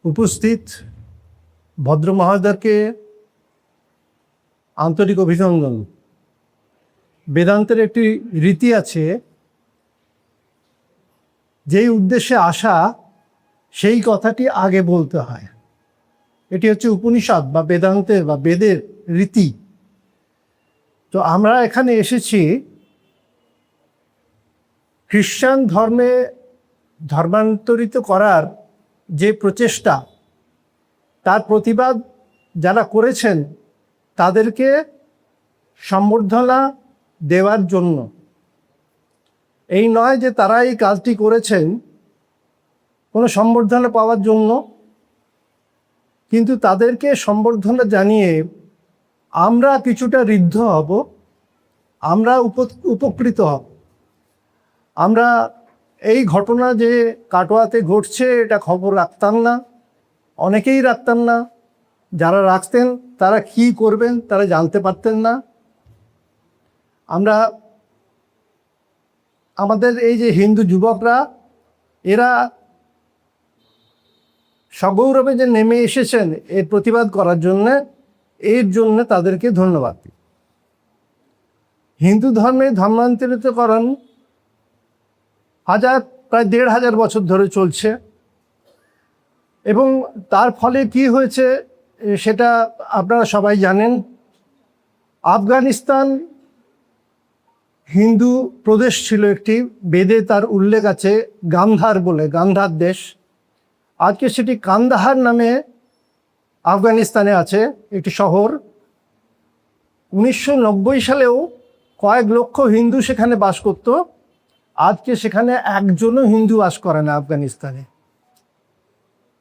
উপস্থিত ভদ্র মহোদয়কে আন্তরিক অভিনন্দন। বেদান্তের একটি রীতি আছে, যেই উদ্দেশ্যে আসা সেই কথাটি আগে বলতে হয়। এটি হচ্ছে উপনিষদ বা বেদান্তের বা বেদের রীতি। তো আমরা এখানে এসেছি খ্রিস্টান ধর্মে ধর্মান্তরিত করার যে প্রচেষ্টা, তার প্রতিবাদ যারা করেছেন তাদেরকে সম্বর্ধনা দেওয়ার জন্য। এই নয় যে তারা এই কাজটি করেছেন কোনো সম্বর্ধনা পাওয়ার জন্য, কিন্তু তাদেরকে সম্বর্ধনা জানিয়ে আমরা কিছুটা ঋদ্ধ হব, আমরা উপকৃত হব। আমরা এই ঘটনা যে কাটোয়াতে ঘটছে এটা খবর রাখতাম না, অনেকেই রাখতাম না। যারা রাখতেন তারা কি করবেন তারা জানতে পারতেন না। আমাদের এই যে হিন্দু যুবকরা, এরা সগৌরবে যে নেমে এসেছেন এর প্রতিবাদ করার জন্যে, এর জন্য তাদেরকে ধন্যবাদ। হিন্দু ধর্মে ধর্মান্তরিতকরণ প্রায় ১৫০০ বছর ধরে চলছে, এবং তার ফলে কি হয়েছে সেটা আপনারা সবাই জানেন। আফগানিস্তান হিন্দু প্রদেশ ছিল একটি, বেদে তার উল্লেখ আছে গান্ধার বলে, গান্ধার দেশ। আজকে সেটি কান্দাহার নামে আফগানিস্তানে আছে একটি শহর। 1990 সালেও কয়েক লক্ষ হিন্দু সেখানে বাস করত। আজকে সেখানে একজনও হিন্দু বাস করে না আফগানিস্তানে।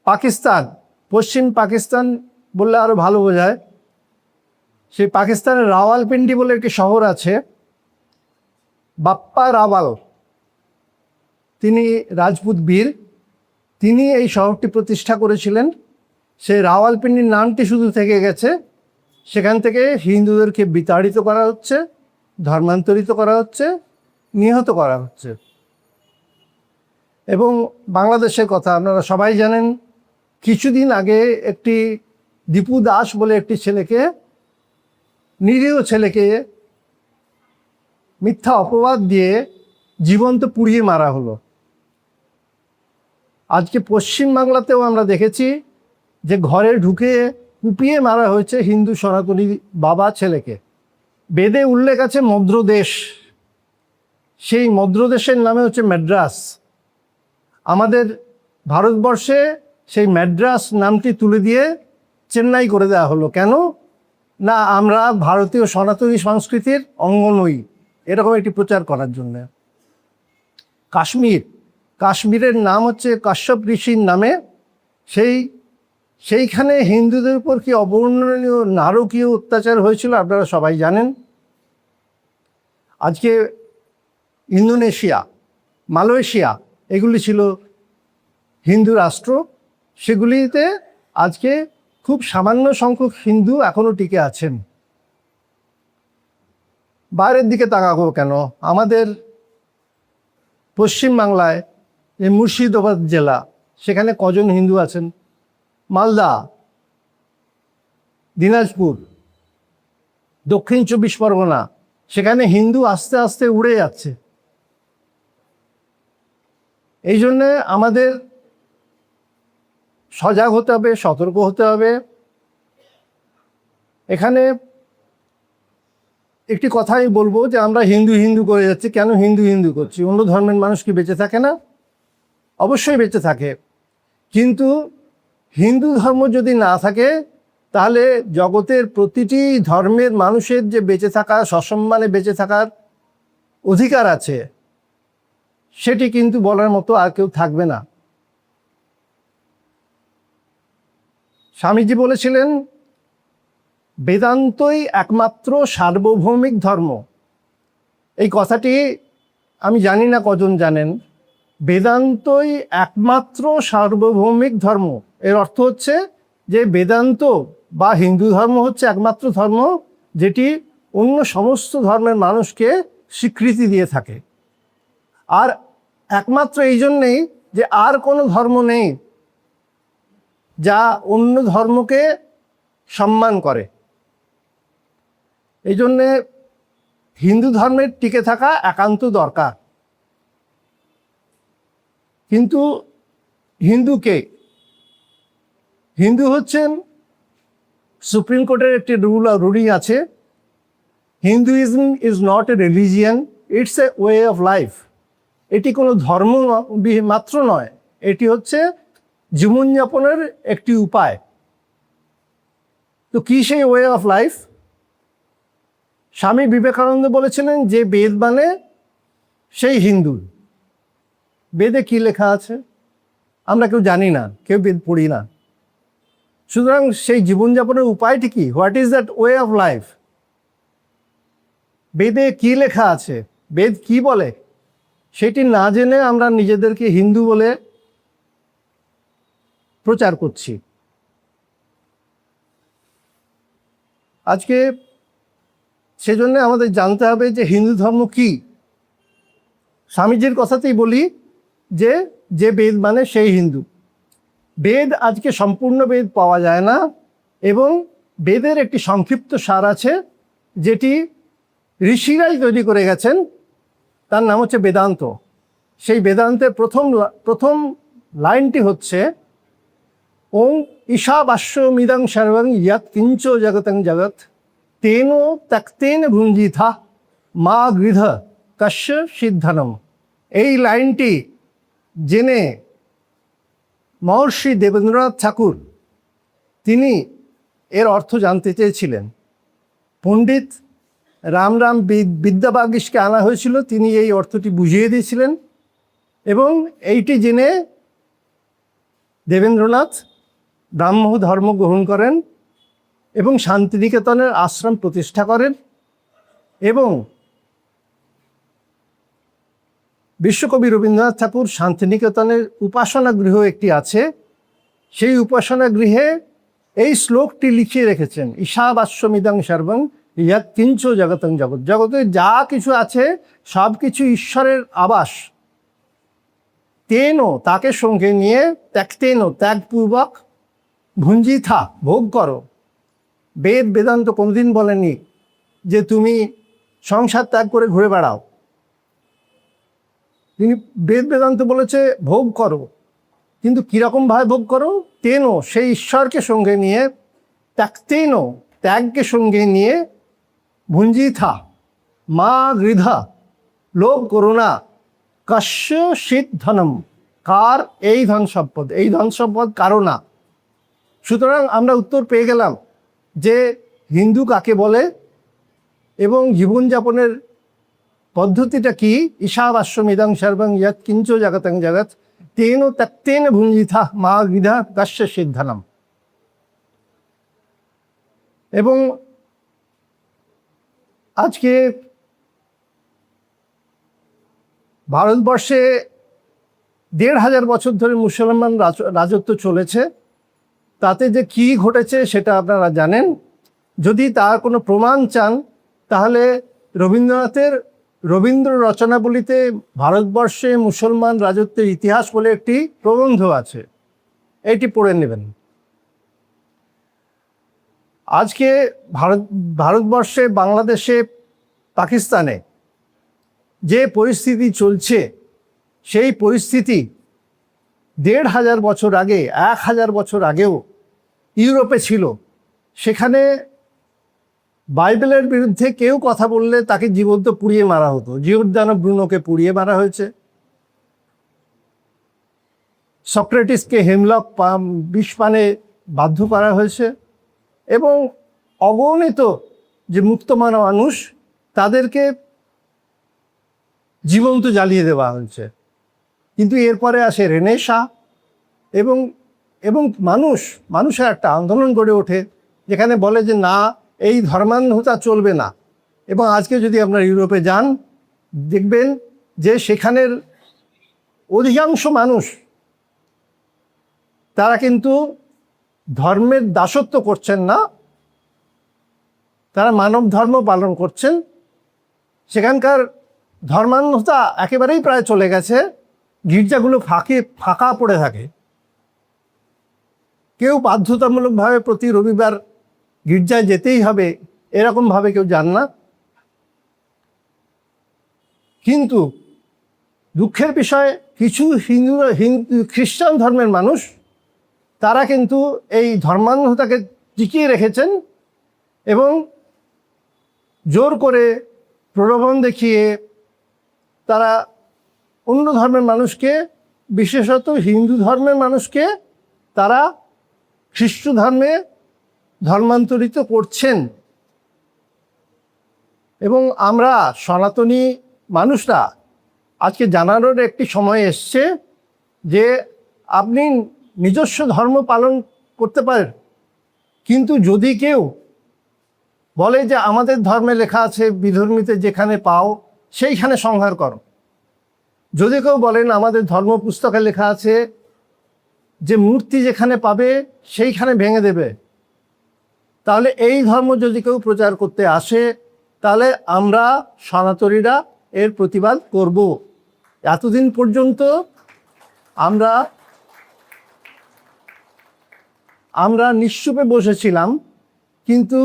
পাকিস্তান, পশ্চিম পাকিস্তান বললে আরও ভালো বোঝায়, সেই পাকিস্তানের রাওয়ালপিন্ডি বলে একটি শহর আছে। বাপ্পা রাওয়াল, তিনি রাজপুত বীর, তিনি এই শহরটি প্রতিষ্ঠা করেছিলেন। সেই রাওয়ালপিন্ডির নামটি শুধু থেকে গেছে। সেখান থেকে হিন্দুদেরকে বিতাড়িত করা হচ্ছে, ধর্মান্তরিত করা হচ্ছে, নিহত করা হচ্ছে। এবং বাংলাদেশের কথা আপনারা সবাই জানেন। কিছুদিন আগে একটি দীপু দাস বলে একটি ছেলেকে, নিরীহ ছেলেকে মিথ্যা অপবাদ দিয়ে জীবন্ত পুড়িয়ে মারা হলো। আজকে পশ্চিম বাংলাতেও আমরা দেখেছি যে ঘরে ঢুকে কুপিয়ে মারা হয়েছে হিন্দু সনাতনী বাবা ছেলেকে। বেদে উল্লেখ আছে মদ্রদেশ, সেই মদ্রদেশের নামে হচ্ছে ম্যাড্রাস। আমাদের ভারতবর্ষে সেই ম্যাড্রাস নামটি তুলে দিয়ে চেন্নাই করে দেওয়া হলো। কেন না? আমরা ভারতীয় সনাতনী সংস্কৃতির অঙ্গ নই, এরকম একটি প্রচার করার জন্য। কাশ্মীরের নাম হচ্ছে কাশ্যপ ঋষির নামে। সেইখানে হিন্দুদের উপর কি অবর্ণনীয় নারকীয় অত্যাচার হয়েছিল আপনারা সবাই জানেন। আজকে ইন্দোনেশিয়া, মালয়েশিয়া এগুলি ছিল হিন্দু রাষ্ট্র। সেগুলিতে আজকে খুব সামান্য সংখ্যক হিন্দু এখনও টিকে আছেন। বাইরের দিকে তাকাবো কেন? আমাদের পশ্চিমবাংলায় যে মুর্শিদাবাদ জেলা, সেখানে কজন হিন্দু আছেন? মালদা, দিনাজপুর, দক্ষিণ ২৪ পরগনা, সেখানে হিন্দু আস্তে আস্তে উড়ে যাচ্ছে। এই জন্যে আমাদের সজাগ হতে হবে, সতর্ক হতে হবে। এখানে একটি কথা আমি বলবো যে আমরা হিন্দু হিন্দু করে যাচ্ছি। কেন হিন্দু হিন্দু করছি? অন্য ধর্মের মানুষ কি বেঁচে থাকে না? অবশ্যই বেঁচে থাকে। কিন্তু হিন্দু ধর্ম যদি না থাকে, তাহলে জগতের প্রতিটি ধর্মের মানুষের যে বেঁচে থাকা, সসম্মানে বেঁচে থাকার অধিকার আছে, সেটি কিন্তু বলার মতো আর কেউ থাকবে না। স্বামীজি বলেছিলেন, বেদান্তই একমাত্র সার্বভৌমিক ধর্ম। এই কথাটি আমি জানি না কজন জানেন। বেদান্তই একমাত্র সার্বভৌমিক ধর্ম, এর অর্থ হচ্ছে যে বেদান্ত বা হিন্দু ধর্ম হচ্ছে একমাত্র ধর্ম যেটি অন্য সমস্ত ধর্মের মানুষকে স্বীকৃতি দিয়ে থাকে। আর একমাত্র এই জন্যেই যে আর কোনো ধর্ম নেই যা অন্য ধর্মকে সম্মান করে। এই জন্যে হিন্দু ধর্মের টিকে থাকা একান্ত দরকার। কিন্তু হিন্দুকে, হিন্দু হচ্ছেন, সুপ্রিম কোর্টের একটি রুলিং আছে, Hinduism is not a religion, it's a way of life. এটি কোনো ধর্ম মাত্র নয়, এটি হচ্ছে জীবনযাপনের একটি উপায়। তো কী সেই way of life? Swami Vivekananda বলেছিলেন যে বেদ মানে সেই হিন্দু। বেদে কী লেখা আছে আমরা কেউ জানি না, কেউ বেদ পড়ি না। সুতরাং সেই জীবনযাপনের উপায়টি কি? What is that way of life? বেদে কী লেখা আছে, বেদ কি বলে, সেটি না জেনে আমরা নিজেদেরকে হিন্দু বলে প্রচার করছি। আজকে সেজন্য আমাদের জানতে হবে যে হিন্দু ধর্ম কি। স্বামীজির কথাতেই বলি যে যে বেদ মানে সেই হিন্দু। বেদ আজকে সম্পূর্ণ বেদ পাওয়া যায় না, এবং বেদের একটি সংক্ষিপ্ত সার আছে যেটি ঋষিরাই তৈরি করে গেছেন, তার নাম হচ্ছে বেদান্ত। সেই বেদান্তের প্রথম লাইনটি হচ্ছে ওং ঈশাবাস্যমিদং সর্বং ইয়ৎ কিঞ্চ জগতং জগৎ তেন ত্যক্তেন ভুঞ্জিথা মা গৃধ কস্য সিদ্ধনম। এই লাইনটি জেনে মহর্ষি দেবেন্দ্রনাথ ঠাকুর তিনি এর অর্থ জানতে চেয়েছিলেন। পণ্ডিত রামরাম বিদ্যাবাগীশকে আনা হয়েছিল, তিনি এই অর্থটি বুঝিয়ে দিয়েছিলেন, এবং এইটি জেনে দেবেন্দ্রনাথ ব্রাহ্ম ধর্ম গ্রহণ করেন এবং শান্তিনিকেতনের আশ্রম প্রতিষ্ঠা করেন। এবং বিশ্বকবি রবীন্দ্রনাথ ঠাকুর শান্তিনিকেতনের উপাসনা গৃহ একটি আছে, সেই উপাসনা গৃহে এই শ্লোকটি লিখিয়ে রেখেছেন, ঈশাবাস্যমিদং সর্বং ইয়ৎ কিঞ্চ জগতং জগৎ। জগতে যা কিছু আছে সব কিছু ঈশ্বরের আবাস। তেন, তাকে সঙ্গে নিয়ে, ত্যক্তেন, ত্যাগপূর্বক, ভুঞ্জিথা, ভোগ করো। বেদ বেদান্ত কোনোদিন বলেনি যে তুমি সংসার ত্যাগ করে ঘুরে বেড়াও। তিনি বেদ বেদান্ত বলেছে ভোগ করো, কিন্তু কীরকমভাবে ভোগ করো? তেন, সেই ঈশ্বরকে সঙ্গে নিয়ে, ত্যক্তেন, ত্যাগকে সঙ্গে নিয়ে, ভুঞ্জিথা, মা গৃধা, লোভ করো না, কস্য সিদ্ধনম, কার? এই ধন সম্পদ, এই ধন সম্পদ কারো না। সুতরাং আমরা উত্তর পেয়ে গেলাম যে হিন্দু কাকে বলে এবং জীবনযাপনের পদ্ধতিটা কি। ঈশাবাস্যমিদং সর্বং ইয়ৎ কিঞ্চ জগতং জগৎ তেন ত্যক্তেন ভুঞ্জিথা মা গৃধা কস্য সিদ্ধনম। এবং আজকে ভারতবর্ষে ১৫০০ বছর ধরে মুসলমান রাজত্ব চলেছে। তাতে যে কী ঘটেছে সেটা আপনারা জানেন। যদি তার কোনো প্রমাণ চান তাহলে রবীন্দ্রনাথের রবীন্দ্র রচনাবলিতে ভারতবর্ষে মুসলমান রাজত্বের ইতিহাস বলে একটি প্রবন্ধ আছে, এটি পড়ে নেবেন। আজকে ভারতবর্ষে, বাংলাদেশে, পাকিস্তানে যে পরিস্থিতি চলছে, সেই পরিস্থিতি ১৫০০ বছর আগে, ১০০০ বছর আগেও ইউরোপে ছিল। সেখানে বাইবেলের বিরুদ্ধে কেউ কথা বললে তাকে জীবন্ত পুড়িয়ে মারা হতো। জিওরদানো ব্রুনোকে পুড়িয়ে মারা হয়েছে, সক্রেটিসকে হেমলক বিষপানে বাধ্য করা হয়েছে, এবং অগণিত যে মুক্তমানা মানুষ তাদেরকে জীবন্ত জ্বালিয়ে দেওয়া হয়েছে। কিন্তু এরপরে আসে রেনেসাঁ, এবং মানুষের একটা আন্দোলন গড়ে ওঠে যেখানে বলে যে না, এই ধর্মান্ধতা চলবে না। এবং আজকে যদি আপনারা ইউরোপে যান দেখবেন যে সেখানের অধিকাংশ মানুষ তারা কিন্তু ধর্মের দাসত্ব করছেন না, তারা মানব ধর্ম পালন করছেন। সেখানকার ধর্মান্ধতা একেবারেই প্রায় চলে গেছে, গির্জাগুলো ফাঁকা পড়ে থাকে। কেউ বাধ্যতামূলকভাবে প্রতি রবিবার গির্জায় যেতেই হবে এরকমভাবে কেউ যান না। কিন্তু দুঃখের বিষয় কিছু হিন্দু খ্রিস্টান ধর্মের মানুষ তারা কিন্তু এই ধর্মান্ধতাকে টিকিয়ে রেখেছেন এবং জোর করে প্রলোভন দেখিয়ে তারা অন্য ধর্মের মানুষকে, বিশেষত হিন্দু ধর্মের মানুষকে তারা খ্রিস্ট ধর্মে ধর্মান্তরিত করছেন। এবং আমরা সনাতনী মানুষরা আজকে জানানোর একটি সময় এসছে যে আপনি নিজস্ব ধর্ম পালন করতে পারেন, কিন্তু যদি কেউ বলে যে আমাদের ধর্মে লেখা আছে বিধর্মীতে যেখানে পাও সেইখানে সংহার করো, যদি কেউ বলেন আমাদের ধর্ম পুস্তকে লেখা আছে যে মূর্তি যেখানে পাবে সেইখানে ভেঙে দেবে, তাহলে এই ধর্ম যদি কেউ প্রচার করতে আসে তাহলে আমরা সনাতনীরা এর প্রতিবাদ করব। এতদিন পর্যন্ত আমরা নিশ্চুপে বসেছিলাম, কিন্তু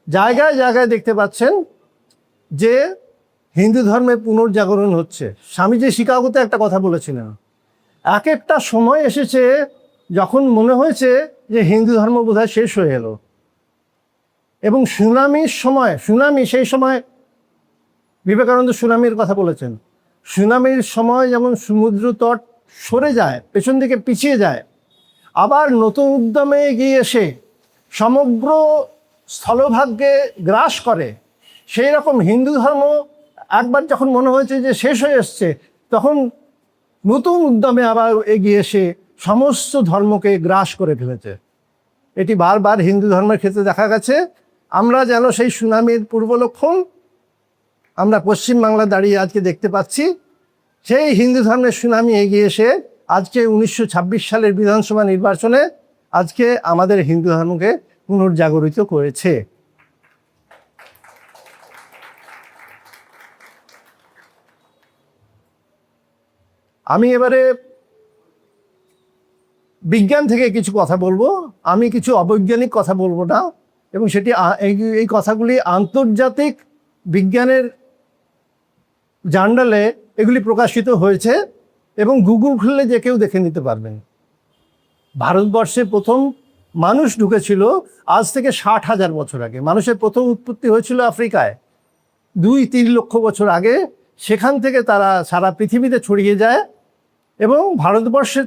জায়গায় জায়গায় দেখতে পাচ্ছেন যে হিন্দু ধর্মের পুনর্জাগরণ হচ্ছে। স্বামীজি শিকাগোতে একটা কথা বলেছিলেন, এক একটা সময় এসেছে যখন মনে হয়েছে যে হিন্দু ধর্ম বোধহয় শেষ হয়ে এলো। এবং সুনামি সেই সময় বিবেকানন্দ সুনামির কথা বলেছেন। সুনামির সময় যেমন সমুদ্র তট সরে যায়, পেছন দিকে পিছিয়ে যায়, আবার নতুন উদ্যমে এগিয়ে এসে সমগ্র স্থলভাগকে গ্রাস করে, সেই রকম হিন্দু ধর্ম একবার যখন মনে হয়েছে যে শেষ হয়ে এসছে, তখন নতুন উদ্যমে আবার এগিয়ে এসে সমস্ত ধর্মকে গ্রাস করে ফেলেছে। এটি বারবার হিন্দু ধর্মের ক্ষেত্রে দেখা গেছে। আমরা যেন সেই সুনামির পূর্বলক্ষণ আমরা পশ্চিমবাংলা দাঁড়িয়ে আজকে দেখতে পাচ্ছি। সেই হিন্দু ধর্মের সুনামি এগিয়ে এসে আজকে 1926 সালের বিধানসভা নির্বাচনে আজকে আমাদের হিন্দু ধর্মকে পুনর্জাগরিত করেছে। আমি এবারে বিজ্ঞান থেকে কিছু কথা বলবো, আমি কিছু অবৈজ্ঞানিক কথা বলবো না, এবং সেটি এই কথাগুলি আন্তর্জাতিক বিজ্ঞানের জার্নালে এগুলি প্রকাশিত হয়েছে এবং গুগল খুললে যে কেউ দেখে নিতে পারবেন। ভারতবর্ষে প্রথম মানুষ ঢুকেছিল আজ থেকে 60,000 বছর আগে। মানুষের প্রথম উৎপত্তি হয়েছিল আফ্রিকায় 2-3 লক্ষ বছর আগে। সেখান থেকে তারা সারা পৃথিবীতে ছড়িয়ে যায় এবং ভারতবর্ষে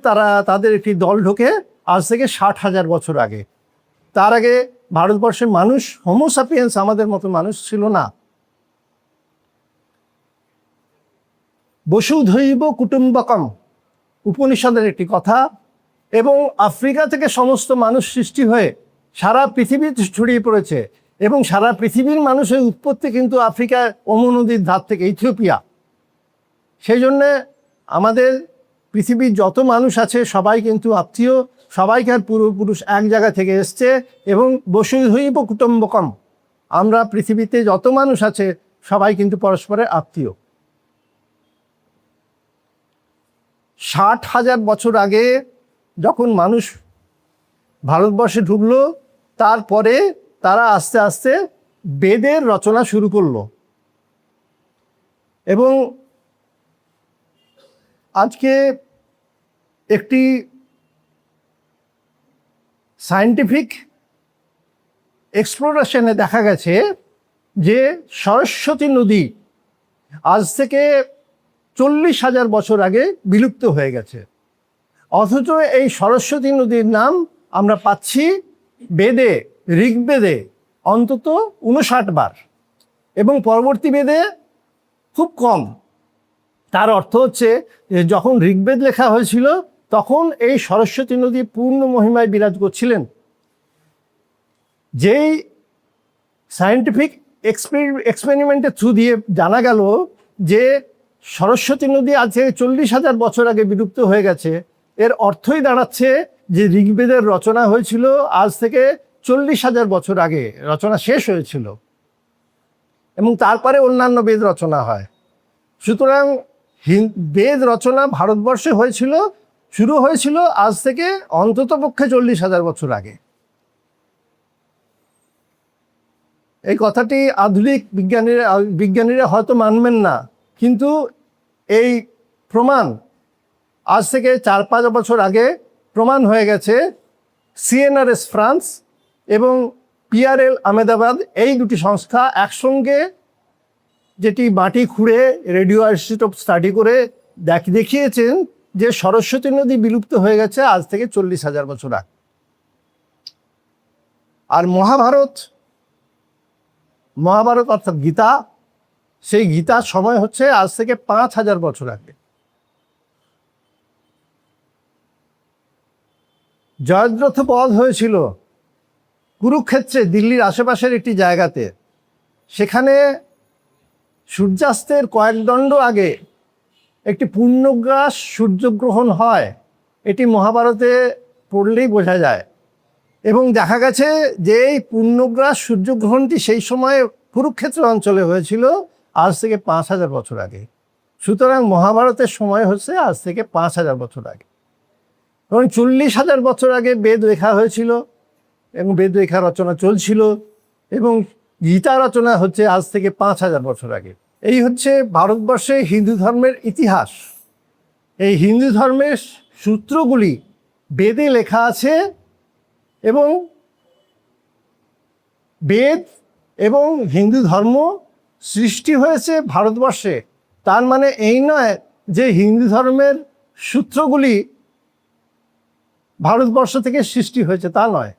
তাদের একটি দল ঢোকে আজ থেকে 60,000 বছর আগে। তার আগে ভারতবর্ষের মানুষ হোমো সাপিয়েন্স আমাদের মতো মানুষ ছিল না। বসুধৈব কুটুম্বকম উপনিষদের একটি কথা, এবং আফ্রিকা থেকে সমস্ত মানুষ সৃষ্টি হয়ে সারা পৃথিবীতে ছড়িয়ে পড়েছে, এবং সারা পৃথিবীর মানুষের উৎপত্তি কিন্তু আফ্রিকার ওমো নদীর ধার থেকে, ইথিওপিয়া। সেই জন্যে আমাদের পৃথিবীর যত মানুষ আছে সবাই কিন্তু আত্মীয়, সবাইকার পূর্বপুরুষ এক জায়গা থেকে এসছে, এবং বসুধৈব কুটুম্বকম, আমরা পৃথিবীতে যত মানুষ আছে সবাই কিন্তু পরস্পরের আত্মীয়। 60,000 বছর আগে যখন মানুষ ভারতবর্ষে ঢুকলো, তারপরে তারা আস্তে আস্তে বেদের রচনা শুরু করলো। এবং আজকে একটি সায়েন্টিফিক এক্সপ্লোরেশনে দেখা গেছে যে সরস্বতী নদী আজ থেকে 40,000 বছর আগে বিলুপ্ত হয়ে গেছে, অথচ এই সরস্বতী নদীর নাম আমরা পাচ্ছি বেদে, ঋগ্বেদে অন্তত 59 বার, এবং পরবর্তী বেদে খুব কম। তার অর্থ হচ্ছে যে যখন ঋগ্বেদ লেখা হয়েছিল তখন এই সরস্বতী নদী পূর্ণ মহিমায় বিরাজ করছিলেন। যেই সায়েন্টিফিক এক্সপেরিমেন্টের থ্রু দিয়ে জানা গেল যে সরস্বতী নদী আজ থেকে 40,000 বছর আগে বিলুপ্ত হয়ে গেছে, এর অর্থই দাঁড়াচ্ছে যে ঋগ্বেদের রচনা হয়েছিল আজ থেকে 40,000 বছর আগে, রচনা শেষ হয়েছিল, এবং তারপরে অন্যান্য বেদ রচনা হয়। সুতরাং বেদ রচনা ভারতবর্ষে হয়েছিল শুরু হয়েছিল আজ থেকে অন্ততপক্ষে 40,000 বছর আগে। এই কথাটি আধুনিক বিজ্ঞানীরা হয়তো মানবেন না, কিন্তু এই প্রমাণ আজ থেকে 4-5 বছর আগে প্রমাণ হয়ে গেছে। CNRS ফ্রান্স এবং PRL আহমেদাবাদ, এই দুটি সংস্থা একসঙ্গে যেটি মাটি খুঁড়ে রেডিও আইসোটোপ স্টাডি করে দেখিয়েছেন যে সরস্বতী নদী বিলুপ্ত হয়ে গেছে আজ থেকে 40,000 বছর আগে। আর মহাভারত অর্থাৎ গীতা, সেই গীতার সময় হচ্ছে আজ থেকে 5,000 বছর আগে। জয়দ্রথ বধ হয়েছিল কুরুক্ষেত্রে, দিল্লির আশেপাশের একটি জায়গাতে। সেখানে সূর্যাস্তের কয়েক দণ্ড আগে একটি পূর্ণগ্রাস সূর্যগ্রহণ হয়, এটি মহাভারতে পড়লেই বোঝা যায়। এবং দেখা গেছে যে এই পূর্ণগ্রাস সূর্যগ্রহণটি সেই সময় কুরুক্ষেত্র অঞ্চলে হয়েছিল আজ থেকে 5,000 বছর আগে। সুতরাং মহাভারতের সময় হচ্ছে আজ থেকে 5,000 বছর আগে। এবং 40,000 বছর আগে বেদ লেখা হয়েছিল এবং বেদ লেখা রচনা চলছিল, এবং গীতা রচনা হচ্ছে আজ থেকে 5,000 বছর আগে। এই হচ্ছে ভারতবর্ষে হিন্দু ধর্মের ইতিহাস। এই হিন্দু ধর্মের সূত্রগুলি বেদে লেখা আছে, এবং বেদ এবং হিন্দু ধর্ম সৃষ্টি হয়েছে ভারতবর্ষে। তার মানে এই নয় যে হিন্দু ধর্মের সূত্রগুলি ভারতবর্ষ থেকে সৃষ্টি হয়েছে, তা নয়।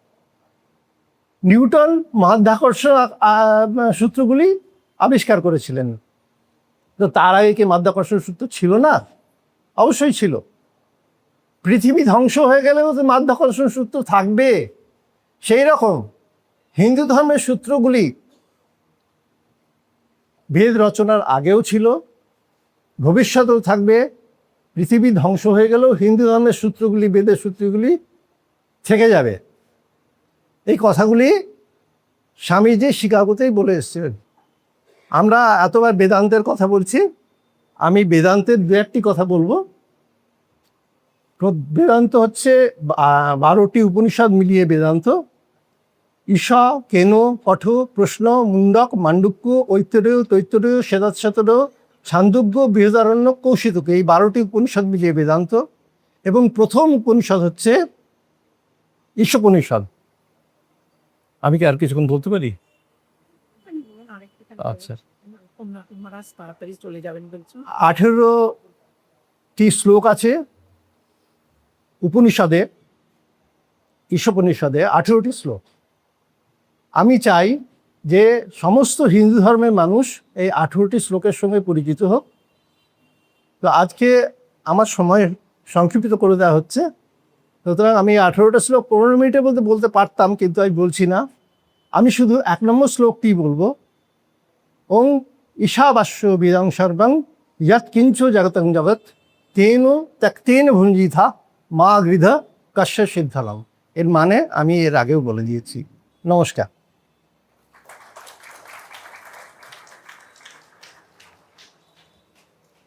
নিউটন মাধ্যাকর্ষণ সূত্রগুলি আবিষ্কার করেছিলেন, তো তার আগে কি মাধ্যাকর্ষণ সূত্র ছিল না? অবশ্যই ছিল। পৃথিবী ধ্বংস হয়ে গেলেও তো মাধ্যাকর্ষণ সূত্র থাকবে। সেই রকম হিন্দু ধর্মের সূত্রগুলি বেদ রচনার আগেও ছিল, ভবিষ্যতেও থাকবে। পৃথিবী ধ্বংস হয়ে গেলেও হিন্দু ধর্মের সূত্রগুলি, বেদের সূত্রগুলি থেকে যাবে। এই কথাগুলি স্বামীজি শিকাগোতেই বলে এসেছিলেন। আমরা এতবার বেদান্তের কথা বলছি, আমি বেদান্তের দু একটি কথা বলবো। বেদান্ত হচ্ছে 12টি উপনিষদ মিলিয়ে বেদান্ত। ঈশা, কেন, কঠ, প্রশ্ন, মুন্ডক, মান্ডুক্য, ঐতরেয়, তৈতরেয়, শ্বেতাশ্বতরেয়, ছান্দোগ্য, বৃহদারণ্য, কৌশিতক, এই 12টি উপনিষদ মিলিয়ে বেদান্ত। এবং প্রথম উপনিষদ হচ্ছে ঈশোপনিষদ। আমি কি আর কিছুক্ষণ বলতে পারি? আচ্ছা, 18টি শ্লোক আছে উপনিষদে, ঈশোপনিষদে 18টি শ্লোক। আমি চাই যে সমস্ত হিন্দু ধর্মের মানুষ এই 18টি শ্লোকের সঙ্গে পরিচিত হোক। তো আজকে আমার সময় সংক্ষিপ্ত করে দেওয়া হচ্ছে, সুতরাং আমি 18টা শ্লোক 15 মিনিটের মধ্যে বলতে পারতাম, কিন্তু আমি বলছি না। আমি শুধু 1 নম্বর শ্লোকটি বলবো। ওং ঈশাবাস্য বিদং সর্বং যৎ কিঞ্চ জগতং জগৎ তেন ত্যক্তেন ভুঞ্জিথা মা গৃধ কস্য সিদ্ধালম। এর মানে আমি এর আগেও বলে দিয়েছি। নমস্কার।